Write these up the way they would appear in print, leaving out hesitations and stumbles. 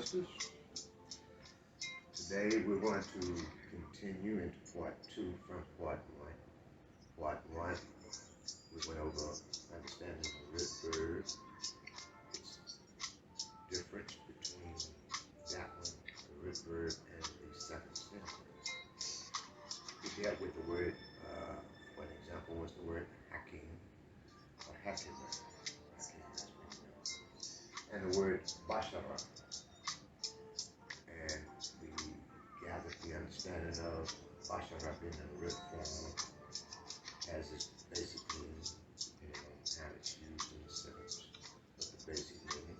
sisters. Today we're going to continue into part 2 from part 1. Part 1, we went over understanding the root verb, its difference between that one, the root verb, and the second stem verb. We dealt with the word, for an example, was the word hakim, or hakimer, hakim as we know, and the word bashara. And we gathered the understanding of bashara being in the root form as its basic meaning, depending on how it's used in the sentence, but the basic meaning.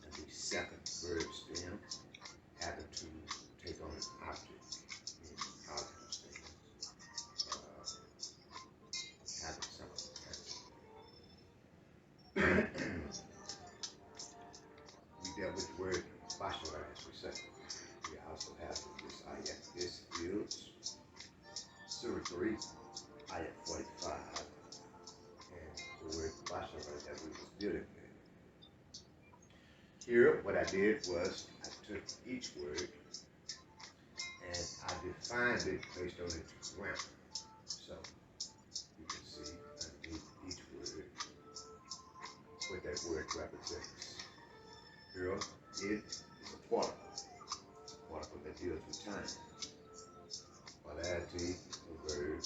And the second verb stem having to take on an object, meaning positive stem, having something tangible. We dealt with the word bashara, as we said. We also have this ayat. This is Surah 3, ayat 45, and the word bashara that we was dealing with. Here, what I did was I took each word and I defined it based on its grammar. So you can see underneath each word what that word represents. Here, it is a particle. Particle that deals with time. Polarity, a verb,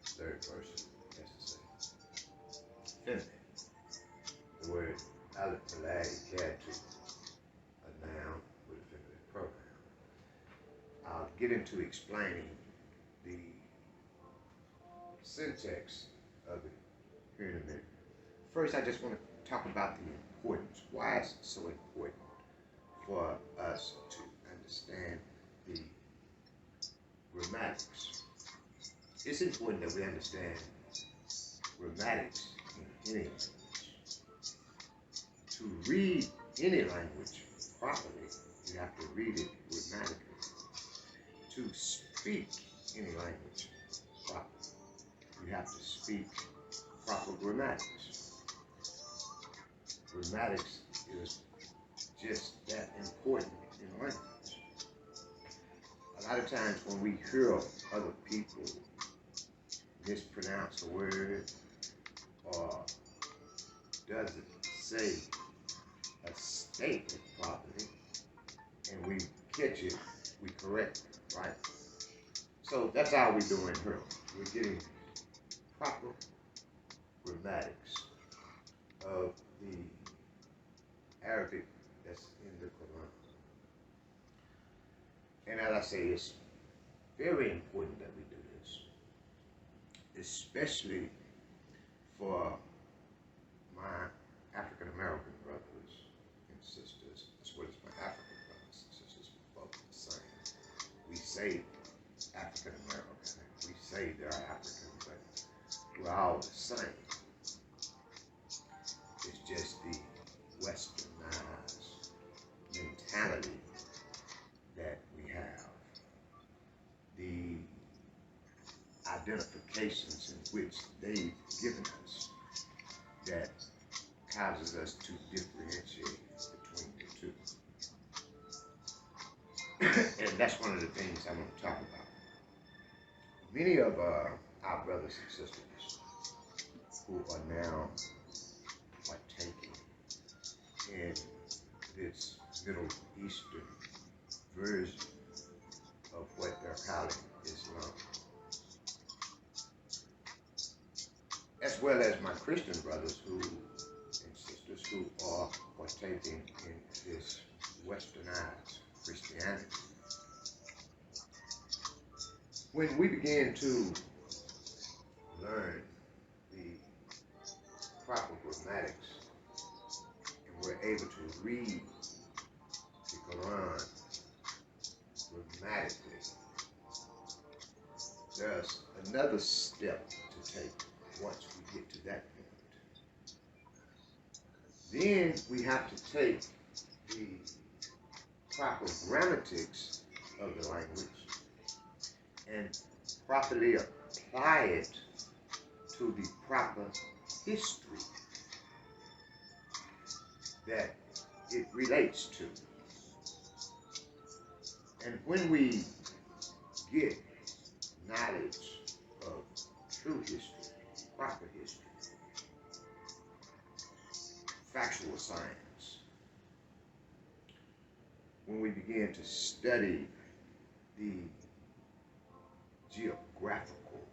third person, that's to say. Feminine. The word alipalagatu, a noun with a feminine pronoun. I'll get into explaining the syntax of it here in a minute. First, I just want to talk about the importance. Why is it so important for us to understand the grammatics? It's important that we understand grammatics in any language. To read any language properly, you have to read it grammatically. To speak any language properly, you have to speak proper grammatics. Grammatics is just that important in language. A lot of times when we hear other people mispronounce a word or doesn't say a statement properly and we catch it, we correct it, right? So that's how we're doing here. We're getting proper grammatics of the Arabic that's in the Quran. And as I say, it's very important that we do this, especially for my African American brothers and sisters, as well as my African brothers and sisters. We're both the same. We say African American, we say they're African, but we're all the same. It's just the westernized mentality that we have, the identifications in which they've given us that causes us to differentiate between the two. And that's one of the things I want to talk about. Many of our brothers and sisters who are now partaking in this Middle Eastern version of what they're calling Islam, as well as my Christian brothers and sisters who are partaking in this westernized Christianity. When we begin to learn the proper grammatics and we're able to read the Quran grammatically, there's another step to take once we get to that point. Then we have to take the proper grammatics of the language and properly apply it to the proper history that it relates to. And when we get knowledge of true history, proper history, factual science, when we begin to study the geographical,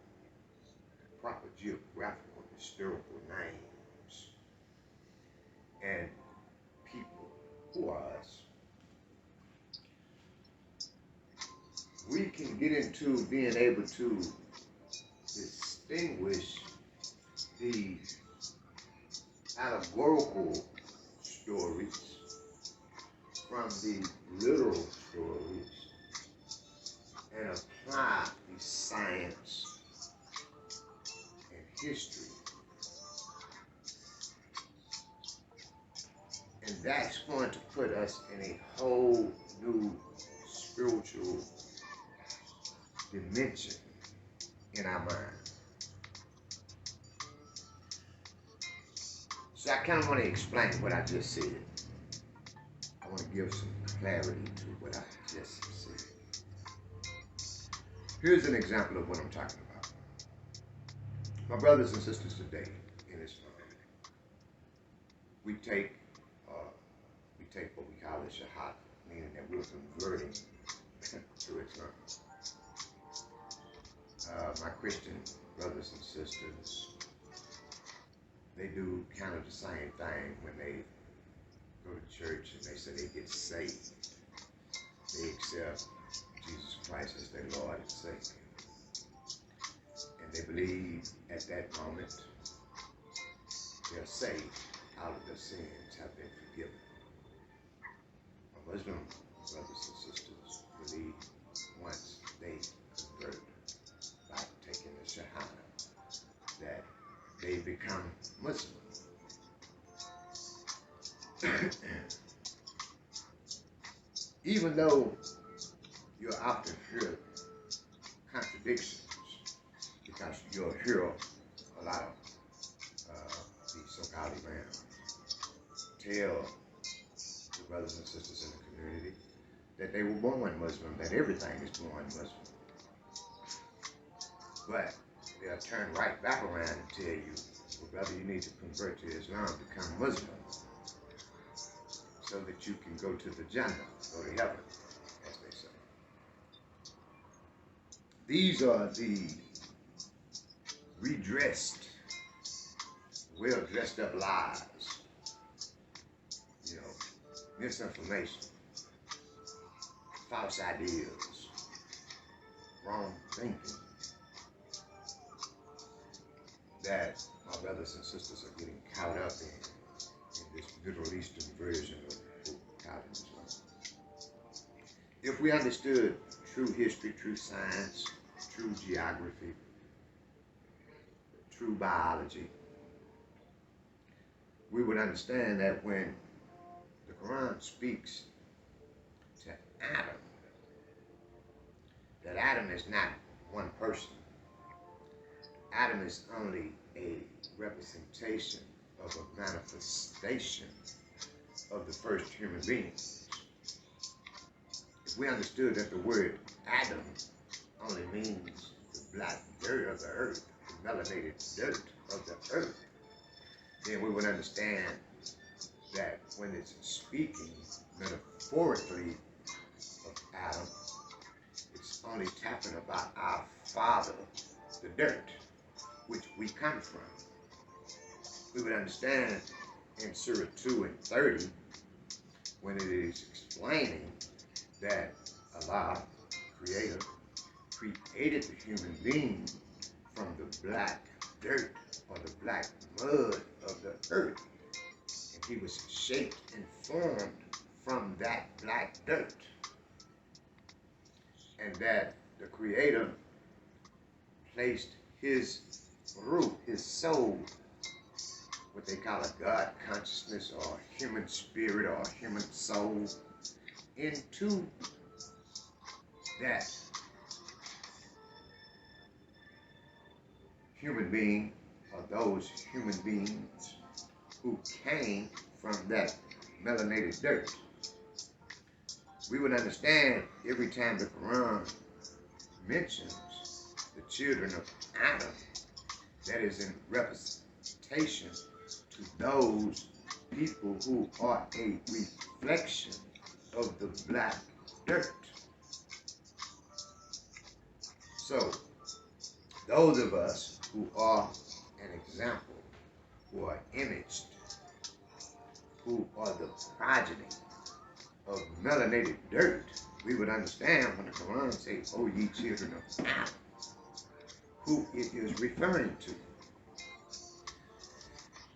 proper geographical, historical names and people who are us, we can get into being able to distinguish the allegorical stories from the literal stories and apply the science and history. And that's going to put us in a whole new spiritual dimension in our mind. So I kind of want to explain what I just said. I want to give some clarity to what I just said. Here's an example of what I'm talking about. My brothers and sisters today in Islam, we take what we call a shahada, meaning that we're converting to Islam. My Christian brothers and sisters, they do kind of the same thing when they go to church and they say they get saved. They accept Jesus Christ as their Lord and Savior. And they believe at that moment they're saved, all of their sins have been forgiven. My Muslim brothers and sisters believe once they convert by taking the Shahada that they become Muslim. Even though you'll often hear contradictions, because you'll hear a lot of these so-called imams tell the brothers and sisters in the community that they were born Muslim, that everything is born Muslim. But they'll turn right back around and tell you, well, brother, you need to convert to Islam, become Muslim, so that you can go to the Jannah, go to heaven, as they say. These are the redressed, well dressed up lies, misinformation, false ideas, wrong thinking that my brothers and sisters are getting caught up in this Middle Eastern version of Calvinism. If we understood true history, true science, true geography, true biology, we would understand that when the Quran speaks to Adam, that Adam is not one person. Adam is only a representation of a manifestation of the first human beings. If we understood that the word Adam only means the black dirt of the earth, the melanated dirt of the earth, then we would understand that when it's speaking metaphorically of Adam, it's only talking about our father, the dirt, which we come from. We would understand in Surah 2 and 30, when it is explaining that Allah, Creator, created the human being from the black dirt or the black mud of the earth. And he was shaped and formed from that black dirt. And that the Creator placed his ruh, his soul, what they call a God consciousness or human spirit or human soul, into that human being or those human beings who came from that melanated dirt. we would understand every time the Quran mentions the children of Adam, that is in representation to those people who are a reflection of the black dirt. So, those of us who are an example, who are imaged, who are the progeny of melanated dirt, we would understand when the Quran says, "O ye children of Adam," who it is referring to.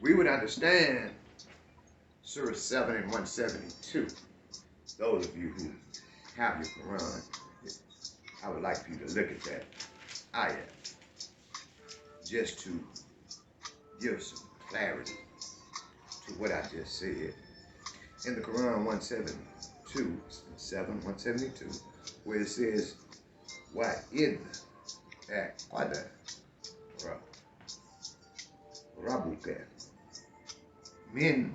We would understand Surah 7 and 172. Those of you who have your Quran, I would like for you to look at that ayat just to give some clarity to what I just said. In the Quran 172, 172, where it says, وَإِذْ أَقَدَ رَبُّكَ مِنْ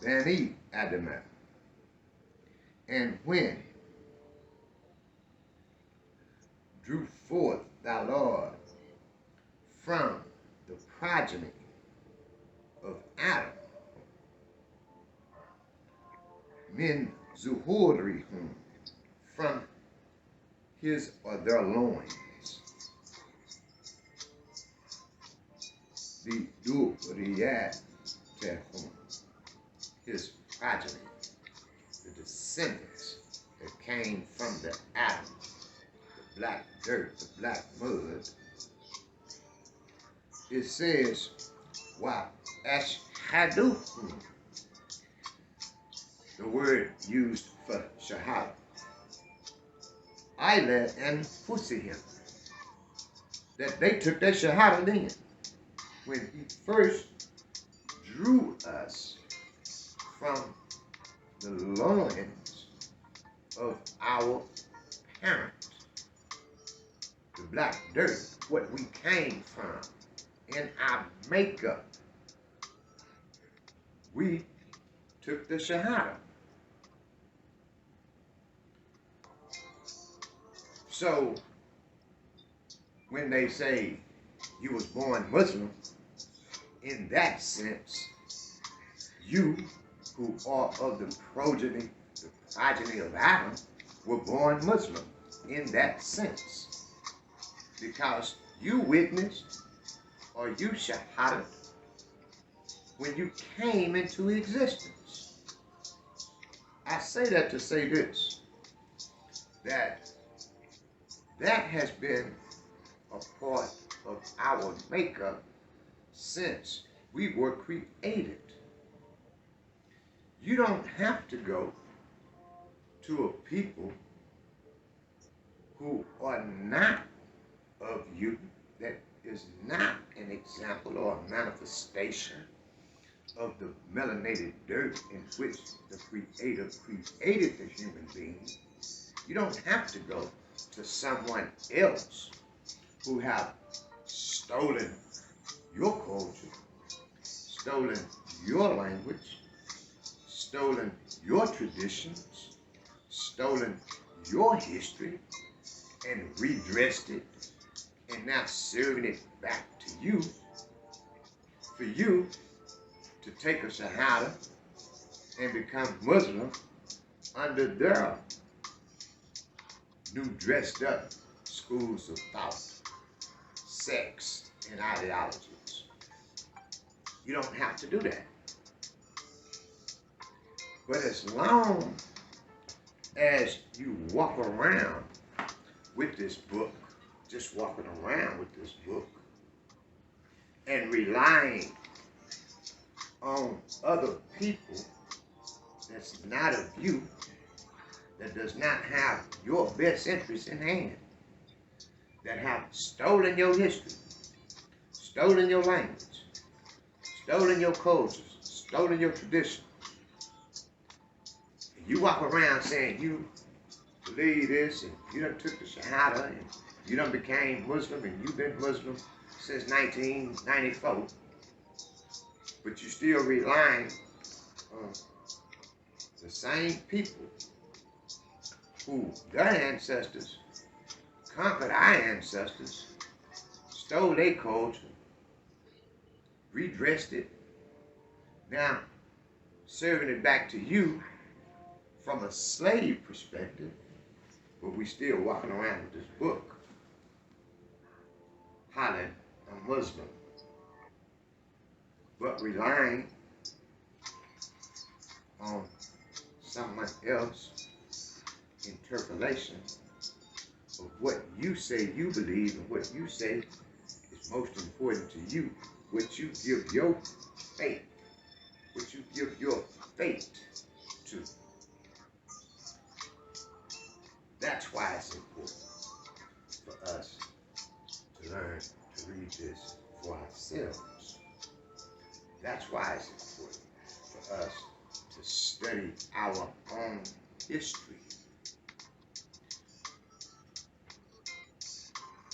بَنِي آدَمَ, and when drew forth thy Lord from the progeny of Adam, min zuhurihum, from his or their loins, the duriyatehum, his progeny, the descendants that came from the Adam, the black dirt, the black mud. It says, wa ashhaduhum, the word used for shahada, Ila anfusihim, that they took their shahada then, when he first drew us from the loins of our parent, the black dirt, what we came from in our makeup. We took the shahada. So when they say you was born Muslim, in that sense, you who are of the progeny of Adam were born Muslim in that sense, because you witnessed or you shahada when you came into existence. I say that to say this, that has been a part of our makeup since we were created. You don't have to go to a people who are not of you, that is not an example or a manifestation of the melanated dirt in which the Creator created the human being. You don't have to go to someone else who have stolen your culture, stolen your language, stolen your traditions, stolen your history, and redressed it, and now serving it back to you, for you to take a shahada and become Muslim under their new dressed up schools of thought, sects, and ideologies. You don't have to do that. But as long as you walk around with this book, just walking around with this book, and relying on other people that's not of you, that does not have your best interest in hand, that have stolen your history, stolen your language, stolen your cultures, stolen your tradition. And you walk around saying you believe this, and you done took the Shahada, and you done became Muslim, and you've been Muslim since 1994, but you still relying on the same people who their ancestors conquered our ancestors, stole their culture, redressed it, now serving it back to you from a slave perspective, but we still walking around with this book, hollering a Muslim, but relying on someone else's interpolation of what you say you believe and what you say is most important to you, what you give your faith, what you give your faith to. That's why it's important for us to learn to read this for ourselves. That's why it's important for us to study our own history.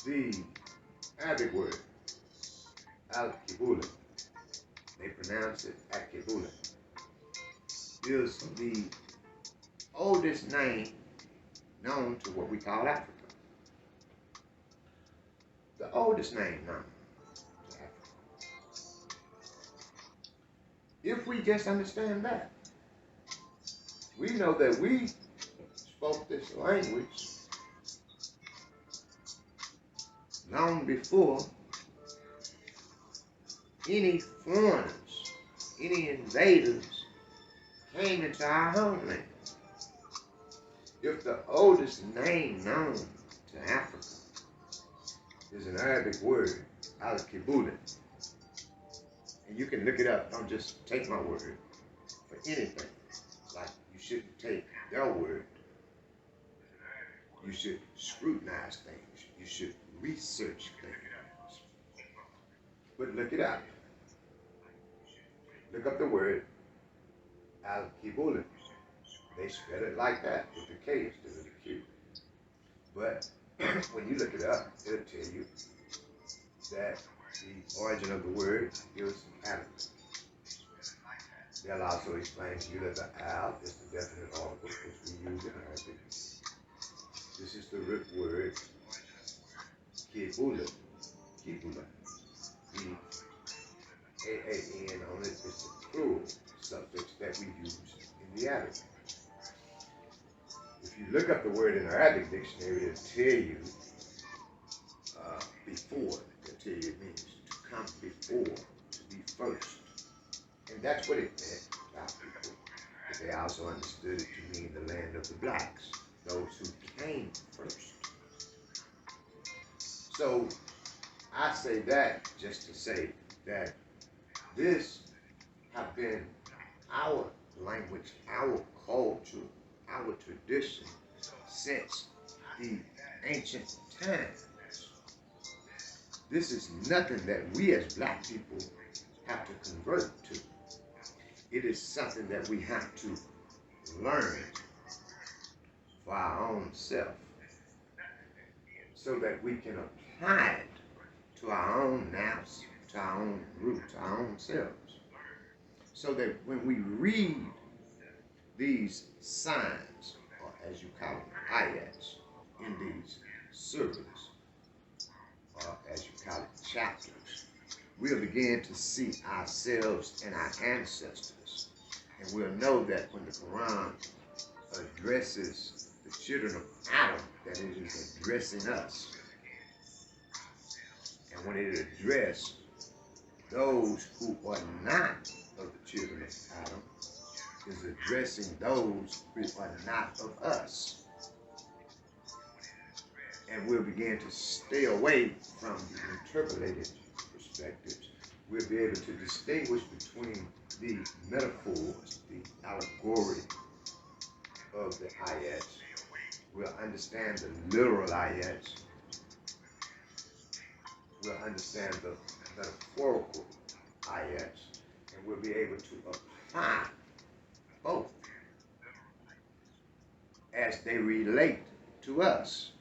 The Arabic word, al-Kibula, they pronounce it al-Kibula, is the oldest name known to what we call Africa. The oldest name known to Africa. If we just understand that, we know that we spoke this language long before any foreigners, any invaders came into our homeland. If the oldest name known to Africa is an Arabic word, al-Kibula, and you can look it up, don't just take my word for anything. Like you shouldn't take their word. You should scrutinize things. You should research things. But look it up. Look up the word al-Kibula. They spell it like that with the K instead of the Q. But when you look it up, it'll tell you that the origin of the word is Arabic. They'll also explain to you that the al is the definite article which we use in Arabic. This is the root word Kibula. Kibula. The A-A-N on it is the plural suffix that we use in the Arabic. If you look up the word in the Arabic dictionary, it'll tell you before. It'll tell you it means to come before, to be first. And that's what it meant to our people. But they also understood it to mean the land of the blacks, those who came first. So I say that just to say that this have been our language, our culture, our tradition since the ancient times. This is nothing that we as black people have to convert to. It is something that we have to learn for our own self so that we can apply it to our own nous, to our own root, to our own selves. So that when we read these signs, or as you call them, ayats, in these surahs, or as you call it, chapters, we'll begin to see ourselves and our ancestors. And we'll know that when the Quran addresses the children of Adam, that it is addressing us. And when it addresses those who are not of the children of Adam, is addressing those who are not of us. And we'll begin to stay away from the interpolated perspectives. We'll be able to distinguish between the metaphors, the allegory of the ayats. We'll understand the literal ayats. We'll understand the metaphorical ayats. And we'll be able to apply both as they relate to us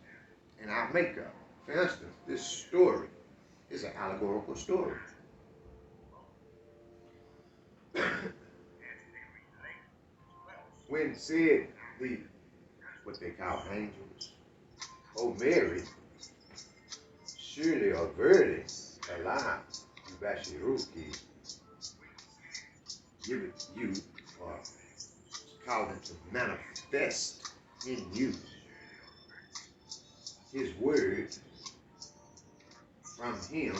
in our makeup. For instance, this story is an allegorical story. When said the what they call angels. O Mary, surely or verily, Allah, Yubashiruki, give it to you, or call them to manifest in you His word from Him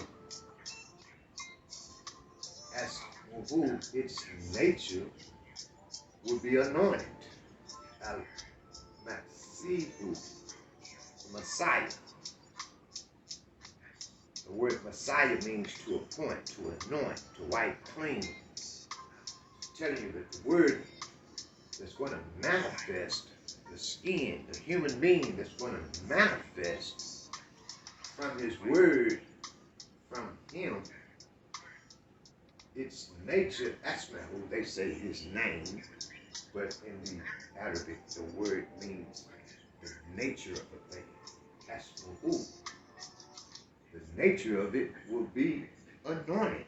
as who its nature would be anointed. Al-Masihu, the Messiah. The word Messiah means to appoint, to anoint, to wipe clean. It's telling you that the word that's going to manifest, the skin, the human being that's going to manifest from His word, from Him, its nature, Asmahu, they say His name, but in the Arabic, the word means the nature of a thing. Asmahu. The nature of it will be anointed.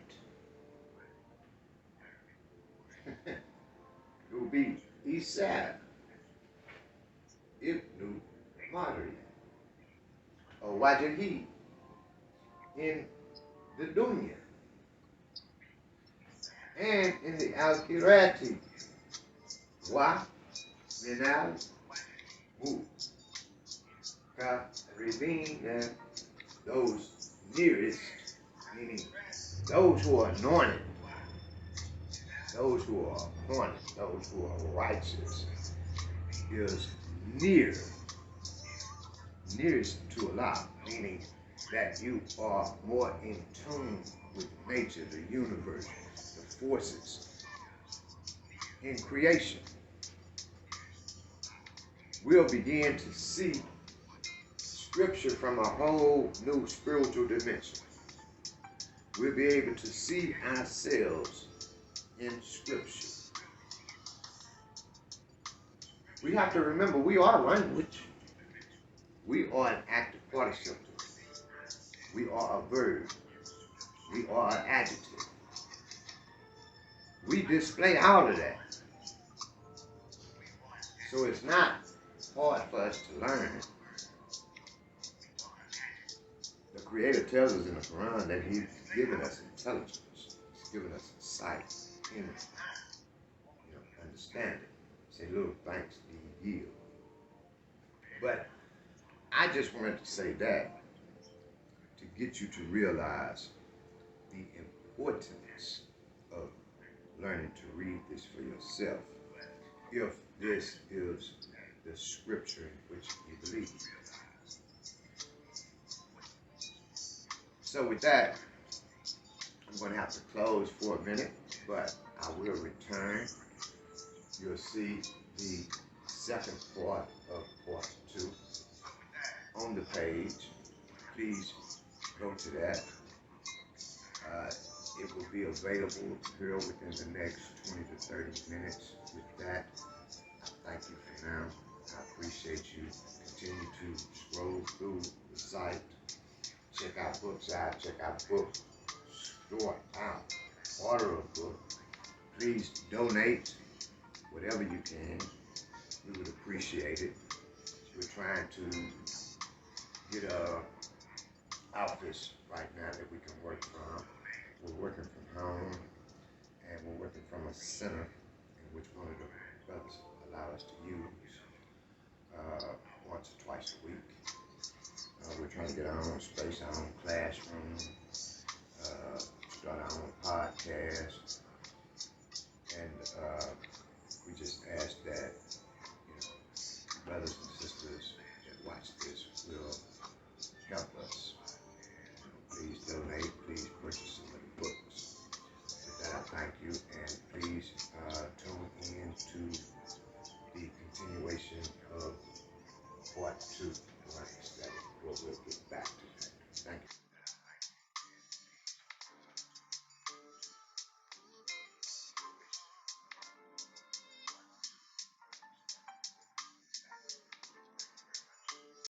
It will be Isa ibn Maryam, or Wajahi in the dunya and in the Al-Qirati. Wa minal mu ka ribin, those nearest, meaning those who are anointed, those who are appointed, those who are righteous, is near, nearest to Allah, meaning that you are more in tune with nature, the universe, the forces in creation. We'll begin to see Scripture from a whole new spiritual dimension. We'll be able to see ourselves in Scripture. We have to remember we are language. We are an active participle. We are a verb. We are an adjective. We display all of that. So it's not hard for us to learn. The Creator tells us in the Quran that He's given us intelligence. He's given us sight, understanding. Say, little thanks do you yield. But I just wanted to say that to get you to realize the importance of learning to read this for yourself, if this is the Scripture in which you believe. So with that, I'm going to have to close for a minute, but I will return. You'll see the second part of part 2 on the page. Please go to that. It will be available here within the next 20 to 30 minutes. With that, I thank you for now. I appreciate you. Continue to scroll through the site. Check out books out. Check out books. Store out. Order a book. Please donate whatever you can. We would appreciate it. We're trying to get a office right now that we can work from. We're working from home, and we're working from a center in which one of the brothers allow us to use once or twice a week. We're trying to get our own space, our own classroom, start our own podcast.